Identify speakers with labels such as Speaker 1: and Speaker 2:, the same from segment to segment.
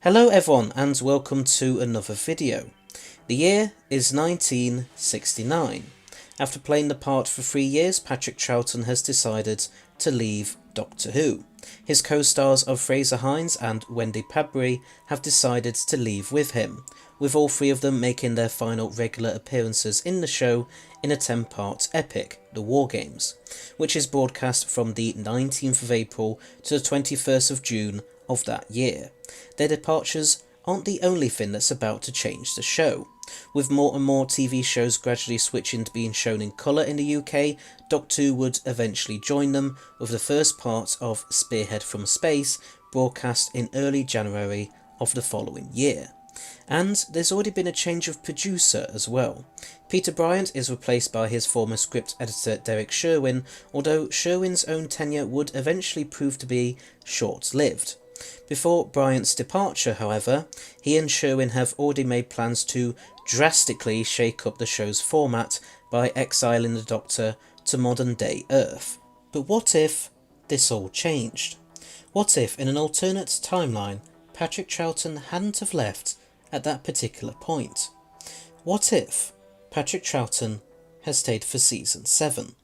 Speaker 1: Hello everyone and welcome to another video. The year is 1969. After playing the part for 3 years, Patrick Troughton has decided to leave Doctor Who. His co-stars of Fraser Hines and Wendy Padbury have decided to leave with him, with all three of them making their final regular appearances in the show in a 10-part epic, The War Games, which is broadcast from the 19th of April to the 21st of June of that year. Their departures aren't the only thing that's about to change the show. With more and more TV shows gradually switching to being shown in colour in the UK, Doctor Who would eventually join them, with the first part of Spearhead from Space broadcast in early January of the following year. And there's already been a change of producer as well. Peter Bryant is replaced by his former script editor Derek Sherwin, although Sherwin's own tenure would eventually prove to be short-lived. Before Bryant's departure, however, he and Sherwin have already made plans to drastically shake up the show's format by exiling the Doctor to modern-day Earth. But what if this all changed? What if, in an alternate timeline, Patrick Troughton hadn't have left at that particular point? What if Patrick Troughton has stayed for season 7?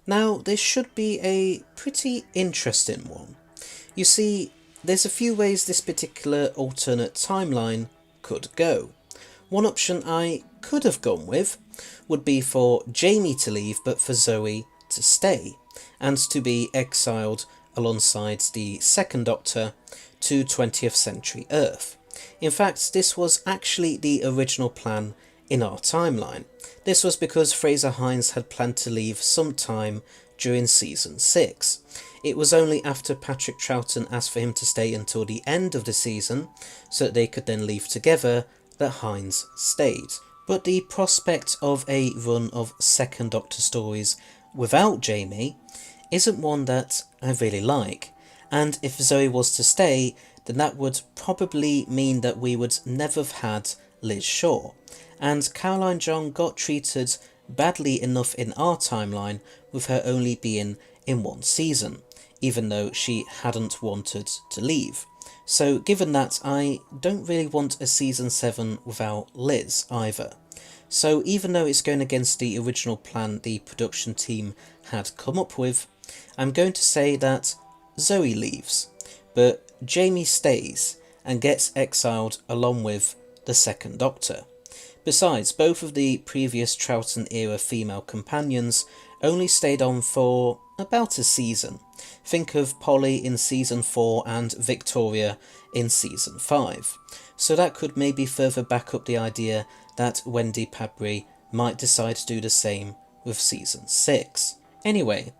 Speaker 1: Now, this should be a pretty interesting one. You see, there's a few ways this particular alternate timeline could go. One option I could have gone with would be for Jamie to leave but for Zoe to stay, and to be exiled alongside the second Doctor to 20th century Earth. In fact, this was actually the original plan in our timeline. This was because Fraser Hines had planned to leave sometime during season 6. It was only after Patrick Troughton asked for him to stay until the end of the season, so that they could then leave together, that Hines stayed. But the prospect of a run of second Doctor stories without Jamie isn't one that I really like, and if Zoe was to stay, then that would probably mean that we would never have had Liz Shaw, and Caroline John got treated badly enough in our timeline with her only being in one season, even though she hadn't wanted to leave. So given that, I don't really want a season 7 without Liz either. So even though it's going against the original plan the production team had come up with, I'm going to say that Zoe leaves, but Jamie stays and gets exiled along with the second Doctor. Besides, both of the previous Troughton-era female companions only stayed on for about a season. Think of Polly in season 4 and Victoria in season 5. So that could maybe further back up the idea that Wendy Padbury might decide to do the same with season 6. Anyway,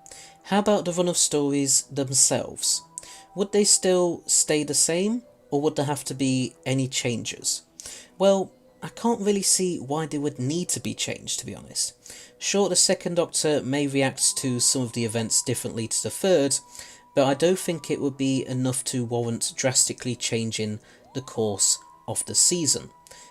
Speaker 1: how about the run of stories themselves? Would they still stay the same, or would there have to be any changes? Well, I can't really see why they would need to be changed, to be honest. Sure, the second Doctor may react to some of the events differently to the third, but I don't think it would be enough to warrant drastically changing the course of the season.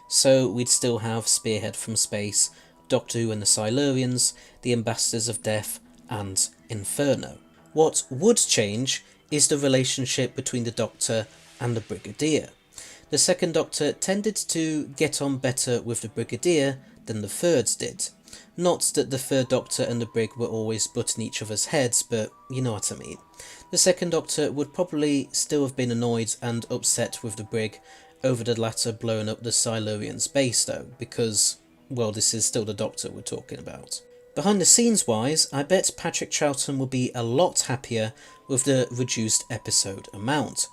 Speaker 1: So we'd still have Spearhead from Space, Doctor Who and the Silurians, the Ambassadors of Death, and Inferno. What would change is the relationship between the Doctor and the Brigadier. The second Doctor tended to get on better with the Brigadier than the thirds did. Not that the third Doctor and the Brig were always butting each other's heads, but you know what I mean. The second Doctor would probably still have been annoyed and upset with the Brig over the latter blowing up the Silurians' base though, because, well, this is still the Doctor we're talking about. Behind the scenes wise, I bet Patrick Troughton will be a lot happier with the reduced episode amount,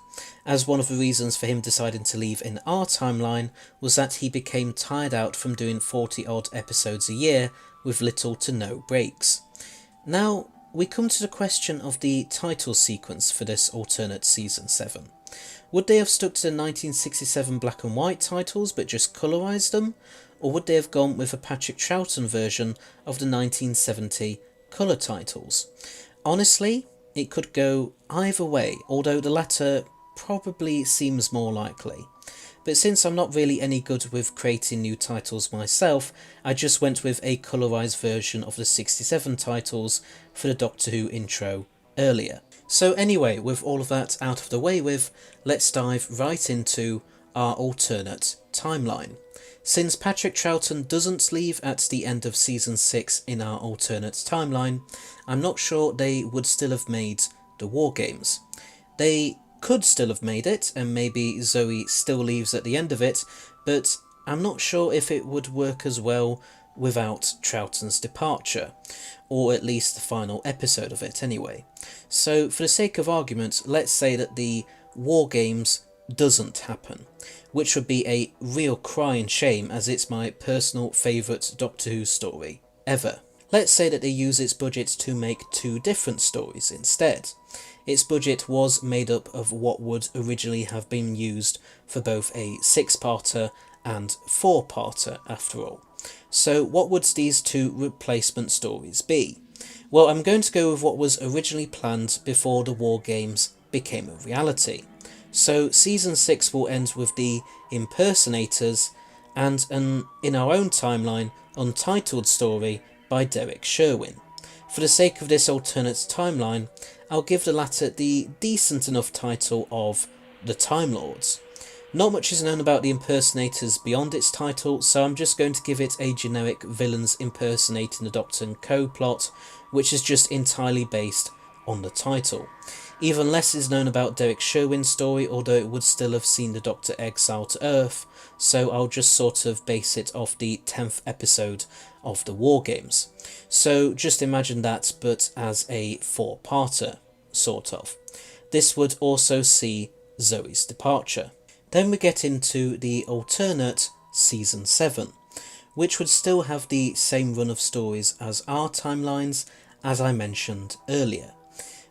Speaker 1: as one of the reasons for him deciding to leave in our timeline was that he became tired out from doing 40 odd episodes a year with little to no breaks. Now we come to the question of the title sequence for this alternate season 7. Would they have stuck to the 1967 black and white titles but just colorised them? or would they have gone with a Patrick Troughton version of the 1970 colour titles? Honestly, it could go either way, although the latter probably seems more likely. But since I'm not really any good with creating new titles myself, I just went with a colorised version of the 67 titles for the Doctor Who intro earlier. So anyway, with all of that out of the way with, let's dive right into our alternate timeline. Since Patrick Troughton doesn't leave at the end of season 6 in our alternate timeline, I'm not sure they would still have made the War Games. They could still have made it, and maybe Zoe still leaves at the end of it, but I'm not sure if it would work as well without Troughton's departure, or at least the final episode of it anyway. So for the sake of argument, let's say that the War Games doesn't happen, which would be a real crying shame as it's my personal favourite Doctor Who story ever. Let's say that they use its budget to make 2 different stories instead. Its budget was made up of what would originally have been used for both a 6-parter and 4-parter after all. So what would these 2 replacement stories be? Well, I'm going to go with what was originally planned before the War Games became a reality. So season 6 will end with the Impersonators and an, in our own timeline, untitled story by Derek Sherwin. For the sake of this alternate timeline, I'll give the latter the decent enough title of The Time Lords. Not much is known about the Impersonators beyond its title, so I'm just going to give it a generic villains impersonating the Doctor and Co plot, which is just entirely based on the title. Even less is known about Derek Sherwin's story, although it would still have seen the Doctor exiled to Earth, so I'll just sort of base it off the 10th episode of the War Games. So just imagine that, but as a 4-parter, sort of. This would also see Zoe's departure. Then we get into the alternate Season 7, which would still have the same run of stories as our timelines, as I mentioned earlier.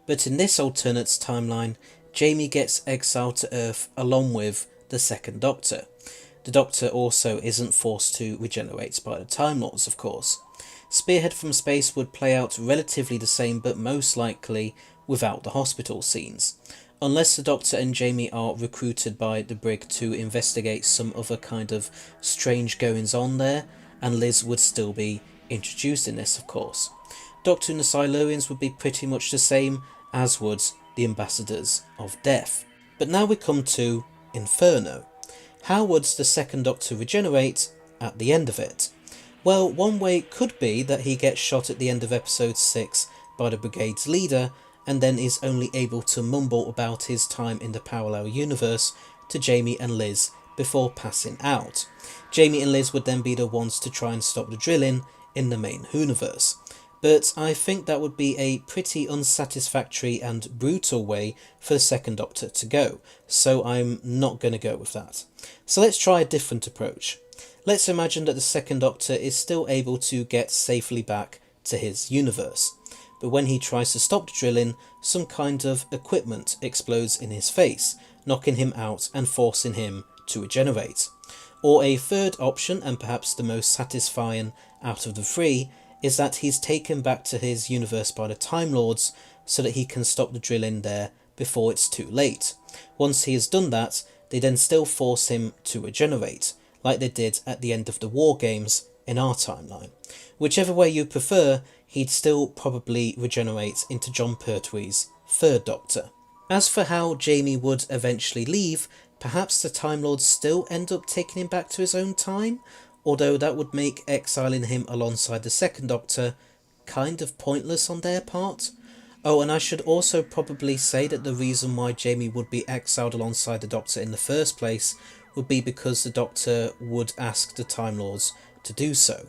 Speaker 1: But in this alternate timeline, Jamie gets exiled to Earth along with the Second Doctor. The Doctor also isn't forced to regenerate by the Time Lords, of course. Spearhead from Space would play out relatively the same, but most likely without the hospital scenes. Unless the Doctor and Jamie are recruited by the Brig to investigate some other kind of strange goings on there, and Liz would still be introduced in this, of course. Doctor and the Silurians would be pretty much the same, as would the Ambassadors of Death. But now we come to Inferno. How would the Second Doctor regenerate at the end of it? Well, one way could be that he gets shot at the end of episode 6 by the Brigade's leader, and then is only able to mumble about his time in the parallel universe to Jamie and Liz before passing out. Jamie and Liz would then be the ones to try and stop the drilling in the main Whoniverse. But I think that would be a pretty unsatisfactory and brutal way for the Second Doctor to go, so I'm not going to go with that. So let's try a different approach. Let's imagine that the Second Doctor is still able to get safely back to his universe, but when he tries to stop the drilling, some kind of equipment explodes in his face, knocking him out and forcing him to regenerate. Or a third option, and perhaps the most satisfying out of the 3, is that he's taken back to his universe by the Time Lords so that he can stop the drilling there before it's too late. Once he has done that, they then still force him to regenerate, like they did at the end of the War Games in our timeline. Whichever way you prefer, he'd still probably regenerate into Jon Pertwee's Third Doctor. As for how Jamie would eventually leave, perhaps the Time Lords still end up taking him back to his own time, although that would make exiling him alongside the Second Doctor kind of pointless on their part. Oh, and I should also probably say that the reason why Jamie would be exiled alongside the Doctor in the first place would be because the Doctor would ask the Time Lords to do so.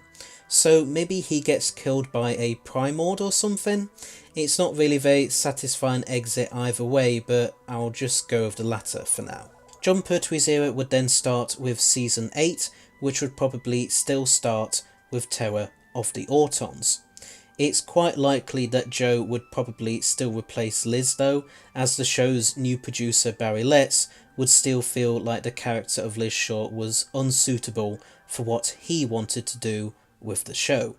Speaker 1: So maybe he gets killed by a Primord or something. It's not really a very satisfying exit either way, but I'll just go with the latter for now. Jon Pertwee's era would then start with Season 8, which would probably still start with Terror of the Autons. It's quite likely that Jo would probably still replace Liz though, as the show's new producer Barry Letts would still feel like the character of Liz Shaw was unsuitable for what he wanted to do with the show.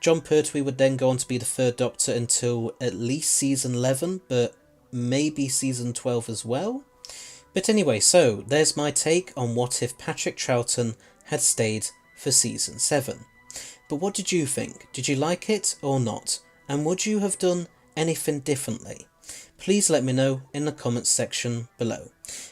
Speaker 1: John Pertwee would then go on to be the third Doctor until at least season 11, but maybe season 12 as well. But anyway, so there's my take on what if Patrick Troughton had stayed for season 7. But what did you think? Did you like it or not? And would you have done anything differently? Please let me know in the comments section below.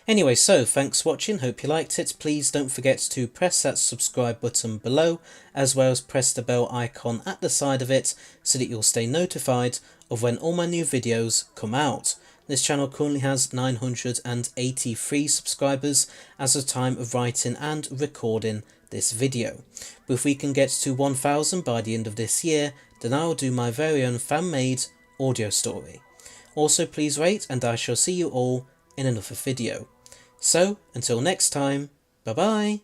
Speaker 1: Anyway, so thanks for watching, hope you liked it. Please don't forget to press that subscribe button below, as well as press the bell icon at the side of it so that you'll stay notified of when all my new videos come out. This channel currently has 983 subscribers as of time of writing and recording this video. But if we can get to 1000 by the end of this year, then I'll do my very own fan-made audio story. Also, please rate, and I shall see you all in another video. So, until next time, bye bye!